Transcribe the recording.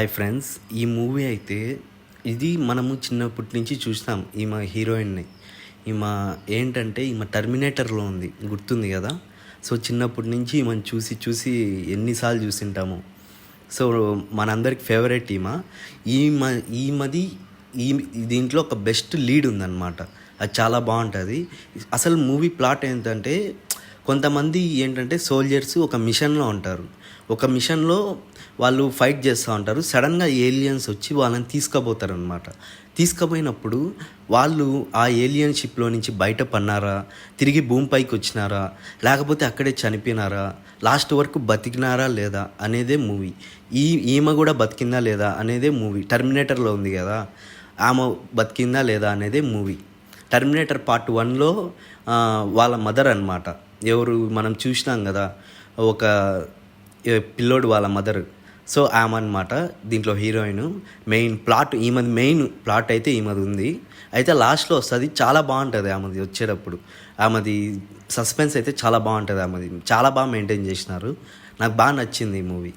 Hi friends, ఈ movie అయితే ఇది మనము చిన్నప్పటి నుంచి చూస్తాం. ఈమె హీరోయిన్ని ఈమె ఏంటంటే ఈమె టర్మినేటర్లో ఉంది, గుర్తుంది కదా. సో చిన్నప్పటి నుంచి ఈమెను చూసి చూసి ఎన్నిసార్లు చూసింటాము. సో మనందరికి ఫేవరెట్ ఈమెది ఈ దీంట్లో ఒక బెస్ట్ లీడ్ ఉందన్నమాట. అది చాలా బాగుంటుంది. అసలు మూవీ ప్లాట్ ఏంటంటే కొంతమంది ఏంటంటే సోల్జర్స్ ఒక మిషన్లో ఉంటారు. ఒక మిషన్లో వాళ్ళు ఫైట్ చేస్తూ ఉంటారు. సడన్గా ఏలియన్స్ వచ్చి వాళ్ళని తీసుకుపోతారు అనమాట. తీసుకుపోయినప్పుడు వాళ్ళు ఆ ఏలియన్ షిప్లో నుంచి బయటపడినారా, తిరిగి భూమిపైకి వచ్చినారా, లేకపోతే అక్కడే చనిపోయినారా, లాస్ట్ వరకు బతికినారా లేదా అనేదే మూవీ. ఈమె కూడా బతికిందా లేదా అనేదే మూవీ. టర్మినేటర్లో ఉంది కదా, ఆమె బతికిందా లేదా అనేదే మూవీ. టర్మినేటర్ పార్ట్ 1లో వాళ్ళ మదర్ అనమాట. ఎవరు మనం చూసినాం కదా, ఒక పిల్లోడు వాళ్ళ మదర్. సో ఆమె అనమాట దీంట్లో హీరోయిన్. మెయిన్ ప్లాట్ అయితే ఈమెది ఉంది. అయితే లాస్ట్లో వస్తుంది, చాలా బాగుంటుంది ఆమెది వచ్చేటప్పుడు. ఆమెది సస్పెన్స్ అయితే చాలా బాగుంటుంది. ఆమెది చాలా బాగా మెయింటైన్ చేసినారు. నాకు బాగా నచ్చింది ఈ మూవీ.